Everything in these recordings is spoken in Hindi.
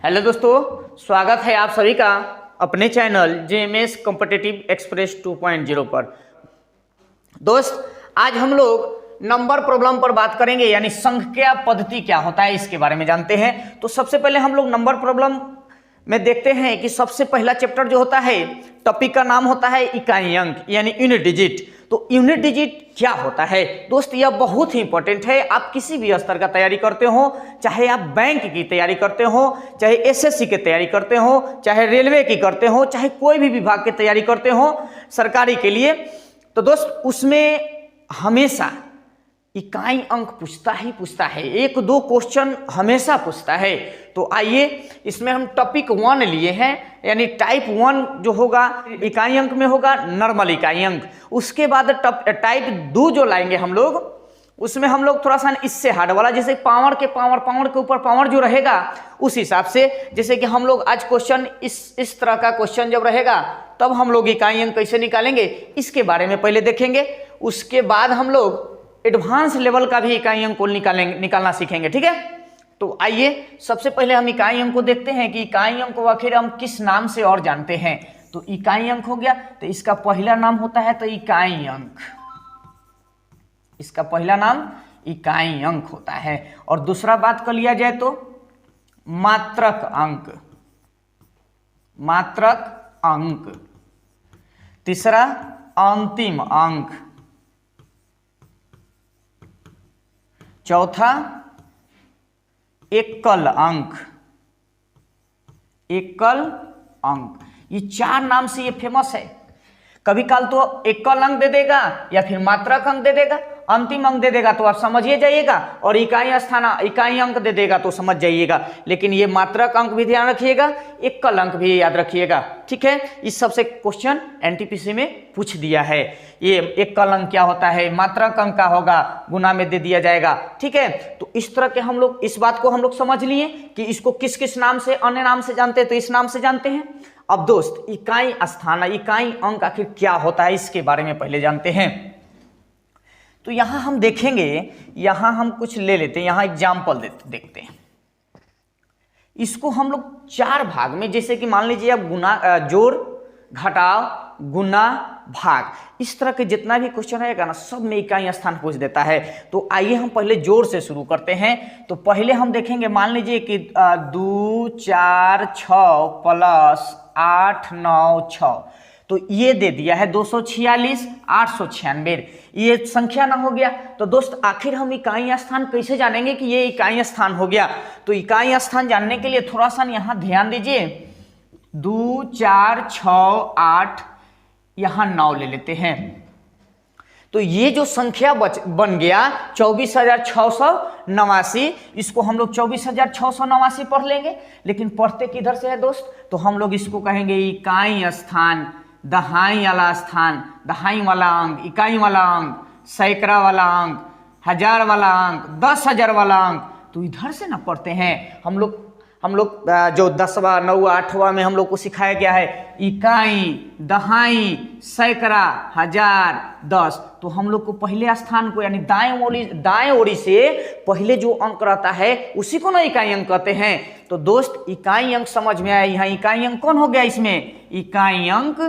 हेलो दोस्तों, स्वागत है आप सभी का अपने चैनल जेएमएस कॉम्पिटिटिव एक्सप्रेस 2.0 पर। दोस्त, आज हम लोग नंबर प्रॉब्लम पर बात करेंगे, यानी संख्या पद्धति क्या होता है इसके बारे में जानते हैं। तो सबसे पहले हम लोग नंबर प्रॉब्लम में देखते हैं कि सबसे पहला चैप्टर जो होता है, टॉपिक का नाम होता है इकाई अंक यानी यूनिट डिजिट। तो यूनिट डिजिट क्या होता है दोस्त, यह बहुत ही इंपॉर्टेंट है। आप किसी भी स्तर का तैयारी करते हो, चाहे आप बैंक की तैयारी करते हो, चाहे एसएससी की तैयारी करते हो, चाहे रेलवे की करते हो, चाहे कोई भी विभाग की तैयारी करते हो सरकारी के लिए, तो दोस्त उसमें हमेशा इकाई अंक पूछता है। एक दो क्वेश्चन हमेशा पूछता है। तो आइए, इसमें हम टॉपिक 1 लिए हैं, यानी टाइप 1 जो होगा इकाई अंक में होगा नॉर्मल इकाई अंक। उसके बाद टाइप 2 जो लाएंगे हम लोग, उसमें हम लोग थोड़ा सा इससे हार्ड वाला, जैसे पावर के ऊपर पावर जो रहेगा उस हिसाब से, जैसे कि हम लोग आज क्वेश्चन इस तरह का क्वेश्चन जब रहेगा तब हम लोग इकाई अंक कैसे निकालेंगे इसके बारे में पहले देखेंगे। उसके बाद हम लोग एडवांस लेवल का भी इकाई अंक को निकालना सीखेंगे, ठीक है। तो आइए, सबसे पहले हम इकाई अंक को देखते हैं कि इकाई अंक को आखिर हम किस नाम से और जानते हैं। तो इकाई अंक हो गया, तो इसका पहला नाम होता है तो इकाई अंक, इसका पहला नाम इकाई अंक होता है। और दूसरा बात कर लिया जाए तो मात्रक अंक, मात्रक अंक। तीसरा अंतिम अंक। चौथा एकल अंक, एकल अंक। ये 4 नाम से ये फेमस है। कभी काल तो एकल अंक दे देगा या फिर मात्रक अंक दे देगा, अंतिम अंक दे देगा तो आप समझिए जाइएगा, और इकाई अंक दे देगा तो समझ जाइएगा। लेकिन ये मात्रक अंक भी ध्यान रखिएगा, एकल अंक भी याद रखिएगा, ठीक है। इस सबसे क्वेश्चन एनटीपीसी में पूछ दिया है। ये एकल अंक क्या होता है, मात्रक अंक का होगा, गुना में दे दिया जाएगा, ठीक है। तो इस तरह के हम लोग इस बात को हम लोग समझ लिए कि इसको किस किस नाम से, अन्य नाम से जानते हैं तो इस नाम से जानते हैं। अब दोस्त, इकाई स्थान, इकाई अंक आखिर क्या होता है इसके बारे में पहले जानते हैं। तो यहां हम देखेंगे, यहां हम कुछ ले लेते हैं, यहां एग्जाम्पल देखते हैं। इसको हम लोग 4 भाग में, जैसे कि मान लीजिए अब गुना, जोड़, घटाव, गुना, भाग, इस तरह के जितना भी क्वेश्चन रहेगा ना, सब में इकाई स्थान पूछ देता है। तो आइए हम पहले जोड़ से शुरू करते हैं। तो पहले हम देखेंगे, मान लीजिए कि 2 4 6 प्लस 8 9 6, तो ये दे दिया है 246 896, ये संख्या ना हो गया। तो दोस्त, आखिर हम इकाई स्थान कैसे जानेंगे कि ये इकाई स्थान हो गया। तो इकाई स्थान जानने के लिए थोड़ा सा यहां ध्यान दीजिए। 2 4 6 8, यहां 9 ले लेते हैं। तो ये जो संख्या बन गया 24,689, इसको हम लोग 24,689 पढ़ लेंगे। लेकिन पढ़ते किधर से है दोस्त, तो हम लोग इसको कहेंगे इकाई स्थान, दहाई वाला स्थान, दहाई वाला अंक, इकाई वाला अंक, सैकड़ा वाला अंक, हजार वाला अंक, 10,000 वाला अंक। तो इधर से ना पढ़ते हैं हम लोग जो 10वां 9वां 8वां में हम लोग को सिखाया गया है इकाई, दहाई, सैकड़ा, हजार, 10। तो हम लोग को पहले स्थान को, यानी दाएं ओरी से पहले जो अंक रहता है उसी को ना इकाई अंक कहते हैं। तो दोस्त, इकाई अंक समझ में आया। यहाँ इकाई अंक कौन हो गया, इसमें इकाई अंक,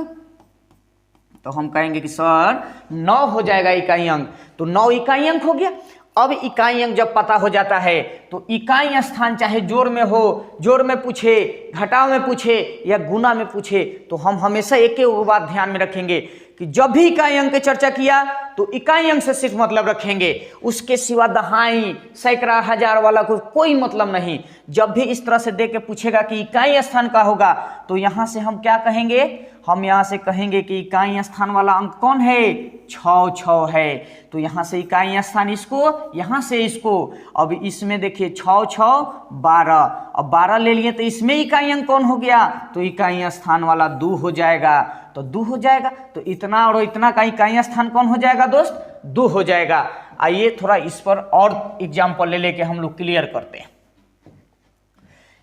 तो हम कहेंगे कि सर 9 हो जाएगा इकाई अंक। तो 9 इकाई अंक हो गया। अब इकाई अंक जब पता हो जाता है तो इकाई स्थान चाहे जोड़ में हो, जोड़ में पूछे, घटाव में पूछे या गुना में पूछे, तो हम हमेशा एक ही बात ध्यान में रखेंगे कि जब भी इकाई अंक की चर्चा किया तो इकाई अंक से सिर्फ मतलब रखेंगे, उसके सिवा दहाई, सैकड़ा, हजार वाला को कोई मतलब नहीं। जब भी इस तरह से दे के पूछेगा कि इकाई स्थान का होगा, तो यहां से हम क्या कहेंगे, हम यहां से कहेंगे कि इकाई स्थान वाला अंक कौन है, 6 है। तो यहां से इकाई स्थान इसको, यहां से इसको। अब इसमें देखिए 6 6 12, अब 12 ले लिए तो इसमें इकाई अंक कौन हो गया, तो इकाई स्थान वाला 2 हो जाएगा। तो 2 हो जाएगा, तो इतना और इतना का इकाई स्थान कौन हो जाएगा दोस्त, 2 हो जाएगा। आइए थोड़ा इस पर और एग्जाम्पल ले लेके हम लोग क्लियर करते हैं।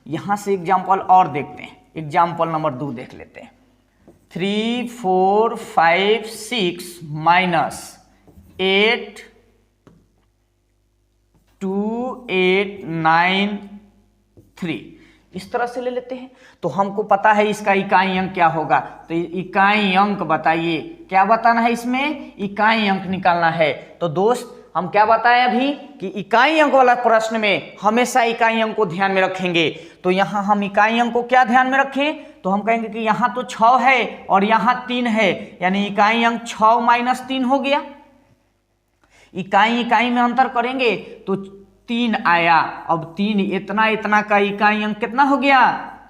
यहां से एग्जाम्पल और देखते हैं, एग्जाम्पल नंबर 2 देख लेते हैं। 3 4 5 6 माइनस 8 2 8 9 3, इस तरह से ले लेते हैं। तो हमको पता है इसका इकाई अंक क्या होगा, तो इकाई अंक बताइए, क्या बताना है इसमें, इकाई अंक निकालना है। तो दोस्त हम क्या बताएं अभी कि इकाई अंक वाला प्रश्न में हमेशा इकाई अंक को ध्यान में रखेंगे। तो यहाँ हम इकाई अंक को क्या ध्यान में रखें, तो हम कहेंगे कि यहाँ तो 6 है और यहाँ 3 है, यानी इकाई अंक 6 - 3 हो गया। इकाई में अंतर करेंगे तो 3 आया। अब 3 इतना का इकाई अंक कितना हो गया,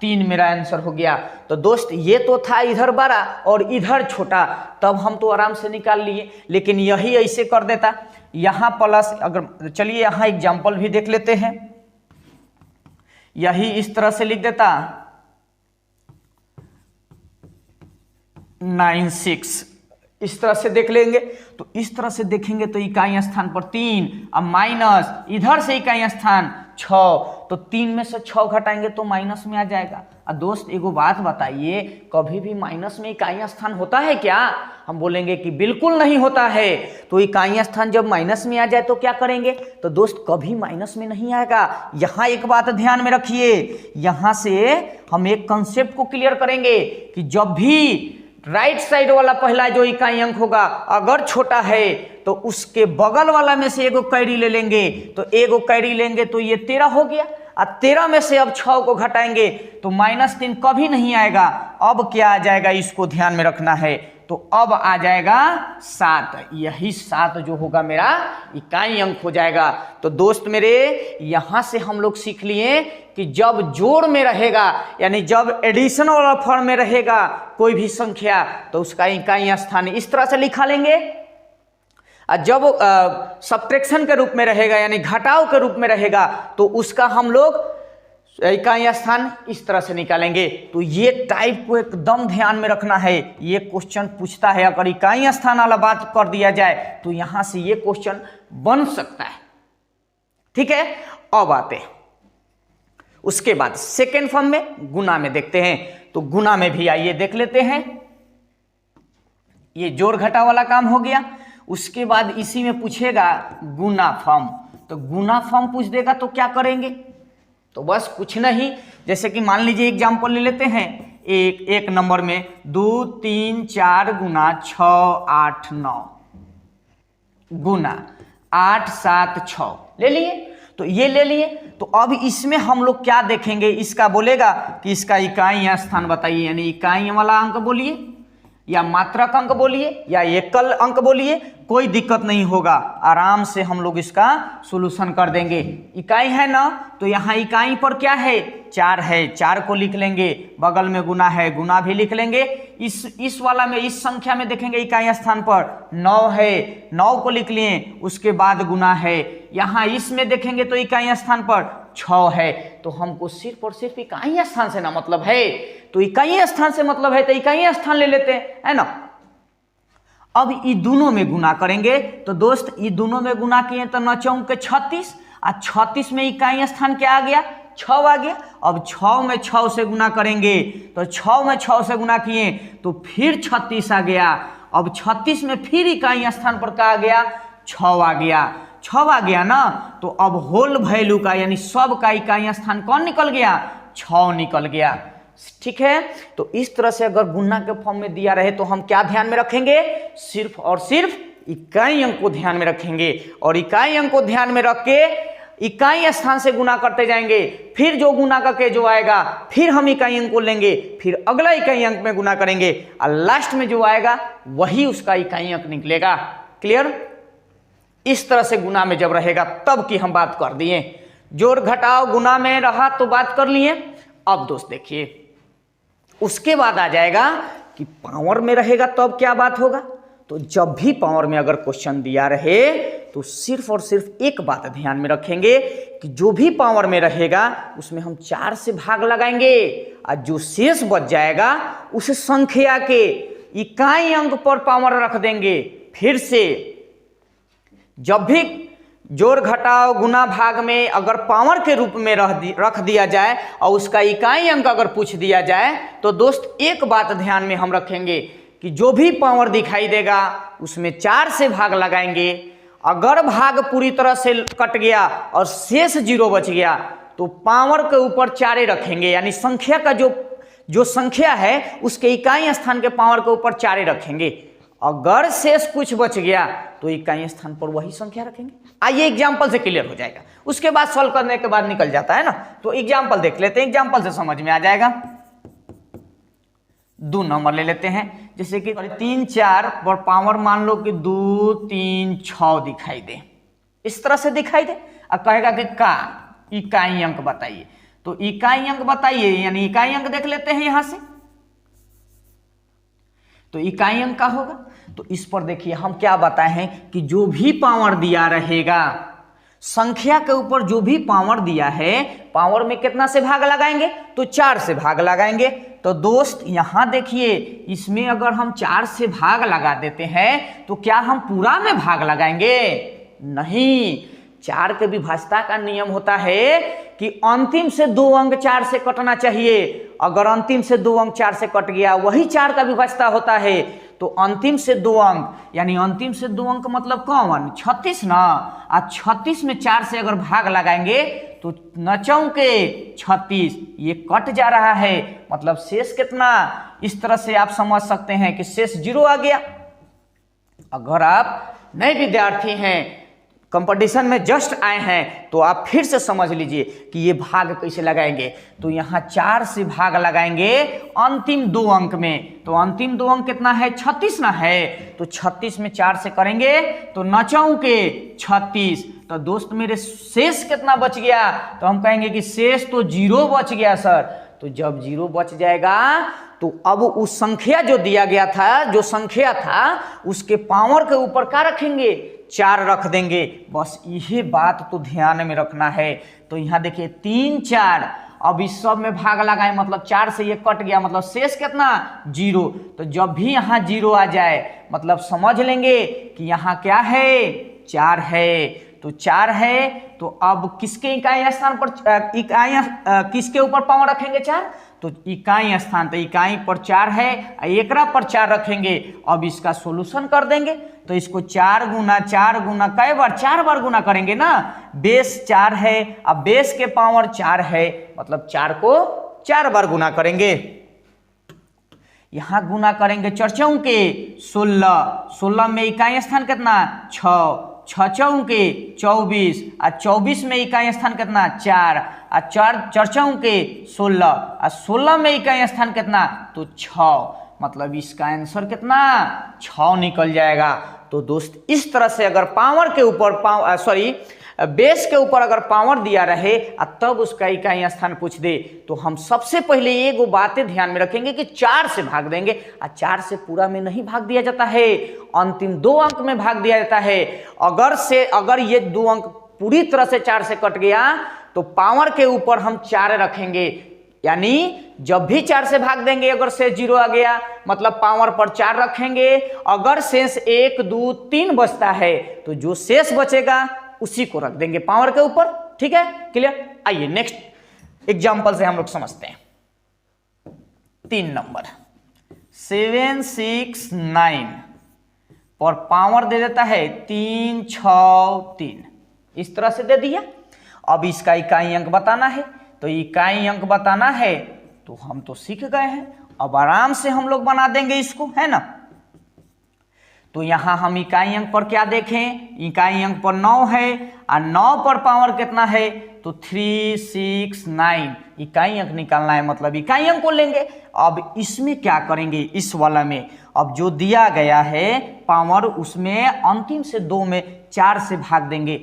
3 मेरा आंसर हो गया। तो दोस्त ये तो था इधर बड़ा और इधर छोटा, तब हम तो आराम से निकाल लिए, लेकिन यही ऐसे कर देता, यहाँ प्लस, अगर चलिए यहाँ एग्जाम्पल भी देख लेते हैं, यही इस तरह से लिख देता 96, इस तरह से देख लेंगे। तो इस तरह से देखेंगे तो इकाई स्थान पर 3, अब माइनस इधर से इकाई स्थान 6, तो 3 में से 6 घटाएंगे तो माइनस में आ जाएगा। और दोस्त एगो बात बताइए, कभी भी माइनस में इकाई स्थान होता है क्या? हम बोलेंगे कि बिल्कुल नहीं होता है। तो इकाई स्थान जब माइनस में आ जाए तो क्या करेंगे, तो दोस्त कभी माइनस में नहीं आएगा। यहाँ एक बात ध्यान में रखिए, यहाँ से हम एक कंसेप्ट को क्लियर करेंगे कि जब भी राइट साइड वाला पहला जो इकाई अंक होगा अगर छोटा है तो उसके बगल वाला में से एगो कैरी ले लेंगे, तो एगो कैरी लेंगे तो ये 13 हो गया। और 13 में से अब 6 को घटाएंगे तो -3 कभी नहीं आएगा। अब क्या आ जाएगा, इसको ध्यान में रखना है। तो अब आ जाएगा 7, यही 7 जो होगा मेरा इकाई अंक हो जाएगा। तो दोस्त मेरे यहाँ से हम लोग सीख लिए कि जब जोड़ में रहेगा, यानी जब एडिशन वाला फॉर्म में रहेगा कोई भी संख्या, तो उसका इकाई स्थान इस तरह से लिखा लेंगे। और जब सब्ट्रैक्शन के रूप में रहेगा, यानी घटाव के रूप में रहेगा, तो उसका हम लोग इकाई स्थान इस तरह से निकालेंगे। तो ये टाइप को एकदम ध्यान में रखना है। ये क्वेश्चन पूछता है, अगर इकाई स्थान वाला बात कर दिया जाए तो यहां से ये क्वेश्चन बन सकता है। ठीक है, अब आते हैं उसके बाद सेकेंड फॉर्म में, गुना में देखते हैं। तो गुना में भी आइए देख लेते हैं। ये जोड़ घटा वाला काम हो गया। उसके बाद इसी में पूछेगा गुना फॉर्म। तो गुना फॉर्म पूछ देगा तो क्या करेंगे, तो बस कुछ नहीं, जैसे कि मान लीजिए एग्जाम्पल ले लेते हैं। एक नंबर में 2 3 4 गुना 6 8 9 गुना 8 7 6 ले लिए। तो ये ले लिए। तो अब इसमें हम लोग क्या देखेंगे, इसका बोलेगा कि इसका इकाई स्थान बताइए, यानी इकाई वाला अंक बोलिए या मात्रक अंक बोलिए या एकल अंक बोलिए, कोई दिक्कत नहीं होगा, आराम से हम लोग इसका सॉल्यूशन कर देंगे। इकाई है ना, तो यहाँ इकाई पर क्या है, 4 है, 4 को लिख लेंगे। बगल में गुना है, गुना भी लिख लेंगे। इस वाला में, इस संख्या में देखेंगे इकाई स्थान पर 9 है, 9 को लिख लिए। उसके बाद गुना है। यहाँ इसमें देखेंगे तो इकाई स्थान पर 6 है। तो हमको सिर्फ और सिर्फ इकाई स्थान से ना मतलब है, तो इकाई स्थान से मतलब है तो इकाई स्थान ले लेते हैं, है ना। अब ये दोनों में गुना करेंगे। तो दोस्त ये दोनों में गुना किए तो 9 चौक के 36, और 36 में इकाई स्थान क्या आ गया, 6 आ गया। अब 6 में 6 से गुना करेंगे, तो 6 में 6 से गुना किए तो फिर 36 आ गया। अब 36 में फिर इकाई स्थान पर क्या आ गया, 6 आ गया। 6 आ गया ना, तो अब होल वैल्यू का, यानी सब का इकाई स्थान कौन निकल गया, 6 निकल गया। ठीक है, तो इस तरह से अगर गुना के फॉर्म में दिया रहे तो हम क्या ध्यान में रखेंगे, सिर्फ और सिर्फ इकाई अंक को ध्यान में रखेंगे। और इकाई अंक को ध्यान में रख के इकाई स्थान से गुना करते जाएंगे। फिर जो गुना करके जो आएगा, फिर हम इकाई अंक को लेंगे, फिर अगला इकाई अंक में गुना करेंगे, और लास्ट में जो आएगा वही उसका इकाई अंक निकलेगा। क्लियर। इस तरह से गुना में जब रहेगा तब की हम बात कर दिए। जोड़ घटाव गुना में रहा तो बात कर लिए। अब दोस्त देखिए, उसके बाद आ जाएगा कि पावर में रहेगा तब क्या बात होगा। तो जब भी पावर में अगर क्वेश्चन दिया रहे तो सिर्फ और सिर्फ एक बात ध्यान में रखेंगे कि जो भी पावर में रहेगा उसमें हम 4 से भाग लगाएंगे, और जो शेष बच जाएगा उस संख्या के इकाई अंक पर पावर रख देंगे। फिर से जब भी जोड़ घटाव गुना भाग में अगर पावर के रूप में रख दिया जाए और उसका इकाई अंक अगर पूछ दिया जाए, तो दोस्त एक बात ध्यान में हम रखेंगे कि जो भी पावर दिखाई देगा उसमें 4 से भाग लगाएंगे। अगर भाग पूरी तरह से कट गया और शेष 0 बच गया तो तो पावर के ऊपर चारे रखेंगे, यानी संख्या का जो संख्या है उसके इकाई स्थान के पावर के ऊपर चारे रखेंगे। अगर शेष कुछ बच गया तो इकाई स्थान पर वही संख्या रखेंगे। आइए एग्जाम्पल से क्लियर हो जाएगा, उसके बाद सॉल्व करने के बाद निकल जाता है ना। तो एग्जाम्पल देख लेते हैं, एग्जाम्पल से समझ में आ जाएगा। 2 नंबर ले लेते हैं, जैसे कि 3 4 पर पावर मान लो कि 2 3 6 दिखाई दे, इस तरह से दिखाई दे और कहेगा कि का इकाई अंक बताइए। तो इकाई अंक बताइए, यानी इकाई अंक देख लेते हैं यहां से। तो इकाई अंक का होगा, तो इस पर देखिए हम क्या बताए हैं कि जो भी पावर दिया रहेगा, संख्या के ऊपर जो भी पावर दिया है, पावर में कितना से भाग लगाएंगे तो 4 से भाग लगाएंगे। तो दोस्त यहां देखिए, इसमें अगर हम 4 से भाग लगा देते हैं तो क्या हम पूरा में भाग लगाएंगे? नहीं, 4 के विभाज्यता का नियम होता है कि अंतिम से 2 अंक 4 से कटना चाहिए। अगर अंतिम से 2 अंक 4 से कट गया, वही 4 का विभाज्यता होता है। तो अंतिम से 2 अंक, यानी अंतिम से 2 अंक मतलब कौन? 36 ना। आज 36 में 4 से अगर भाग लगाएंगे तो 9 के 36, ये कट जा रहा है, मतलब शेष कितना? इस तरह से आप समझ सकते हैं कि शेष 0 आ गया। अगर आप नए विद्यार्थी हैं, कंपटीशन में जस्ट आए हैं, तो आप फिर से समझ लीजिए कि ये भाग कैसे लगाएंगे। तो यहाँ 4 से भाग लगाएंगे अंतिम 2 अंक में, तो अंतिम 2 अंक कितना है? 36 ना है। तो 36 में 4 से करेंगे तो 9 के 36। तो दोस्त मेरे शेष कितना बच गया? तो हम कहेंगे कि शेष तो 0 बच गया सर। तो जब 0 बच जाएगा तो अब उस संख्या जो दिया गया था, जो संख्या था, उसके पावर के ऊपर क्या रखेंगे? 4 रख देंगे। बस यही बात तो ध्यान में रखना है। तो यहाँ देखिए 3 4, अब इस सब में भाग लगाए, मतलब 4 से ये कट गया, मतलब शेष कितना? 0। तो जब भी यहाँ 0 आ जाए, मतलब समझ लेंगे कि यहाँ क्या है? 4 है। तो 4 है, तो अब किसके इकाई स्थान पर किसके ऊपर पावर रखेंगे? 4। तो इकाई स्थान, तो इकाई पर 4 है, एकरा पर 4 रखेंगे। अब इसका सॉल्यूशन कर देंगे, तो इसको 4 गुना कई बार? 4 बार गुना करेंगे ना। बेस 4 है, अब बेस के पावर 4 है, मतलब 4 को 4 बार गुना करेंगे। यहां गुना करेंगे 4 चौके 16, 16 में इकाई स्थान कितना? 6, 6 चौके 24, और 24 में इकाई स्थान कितना? 4, और 4 चौके 16, और 16 में इकाई स्थान कितना? तो 6, मतलब इसका आंसर कितना? 6 निकल जाएगा। तो दोस्त इस तरह से अगर पावर के ऊपर बेस के ऊपर अगर पावर दिया रहे और तब उसका इकाई स्थान पूछ दे, तो हम सबसे पहले ये वो बातें ध्यान में रखेंगे कि 4 से भाग देंगे, और 4 से पूरा में नहीं भाग दिया जाता है, अंतिम 2 अंक में भाग दिया जाता है। अगर ये 2 अंक पूरी तरह से 4 से कट गया तो पावर के ऊपर हम 4 रखेंगे, यानी जब भी 4 से भाग देंगे, अगर शेष 0 आ गया, मतलब पावर पर 4 रखेंगे। अगर शेष 1 2 3 बचता है तो जो शेष बचेगा उसी को रख देंगे पावर के ऊपर। ठीक है, क्लियर? आइए नेक्स्ट एग्जांपल से हम लोग समझते हैं। 3 नंबर 7 6 9 पर पावर दे देता है 3 6 3, इस तरह से दे दिया। अब इसका इकाई अंक बताना है, तो इकाई अंक बताना है तो हम तो सीख गए हैं, अब आराम से हम लोग बना देंगे इसको, है ना। तो यहां हम इकाई अंक पर क्या देखें? इकाई अंक पर 9 है, और 9 पर पावर कितना है? तो 3 6 9, इकाई अंक निकालना है, मतलब इकाई अंक को लेंगे। अब इसमें क्या करेंगे? इस वाला में अब जो दिया गया है पावर, उसमें अंतिम से 2 में 4 से भाग देंगे।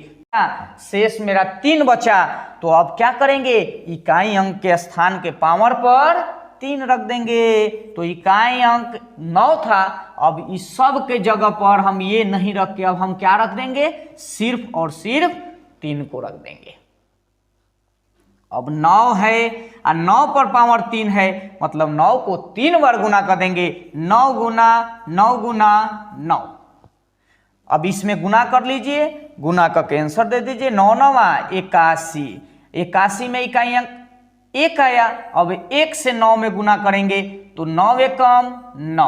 शेष मेरा 3 बचा, तो अब क्या करेंगे? इकाई अंक के स्थान के पावर पर 3 रख देंगे। तो इकाई अंक 9 था, अब इस सब के जगह पर हम ये नहीं रख के अब हम क्या रख देंगे? सिर्फ और सिर्फ 3 को रख देंगे। अब 9 है और 9 पर पावर 3 है, मतलब 9 को 3 बार गुना कर देंगे। 9 गुना 9 गुना 9। अब इसमें गुना कर लीजिए, गुना करके आंसर दे दीजिए। 9 9 81, 81 में इकाई अंक 1 आया। अब 1 से 9 में गुना करेंगे तो 9 एकम 9।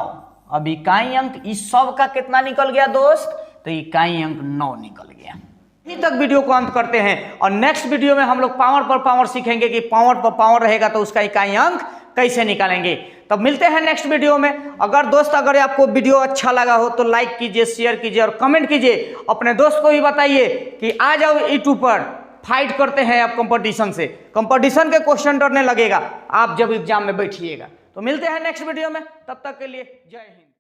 अब इकाई अंक इस सब का कितना निकल गया दोस्त? तो इकाई अंक 9 निकल गया। यहीं तक वीडियो को अंत करते हैं और नेक्स्ट वीडियो में हम लोग पावर पर पावर सीखेंगे कि पावर पर पावर रहेगा तो उसका इकाई अंक कैसे निकालेंगे। तब मिलते हैं नेक्स्ट वीडियो में। अगर आपको वीडियो अच्छा लगा हो तो लाइक कीजिए, शेयर कीजिए और कमेंट कीजिए। अपने दोस्त को भी बताइए कि आ जाओ यूट्यूब पर, फाइट करते हैं आप कंपटीशन से। कंपटीशन के क्वेश्चन डरने लगेगा आप जब एग्जाम में बैठिएगा। तो मिलते हैं नेक्स्ट वीडियो में, तब तक के लिए जय हिंद।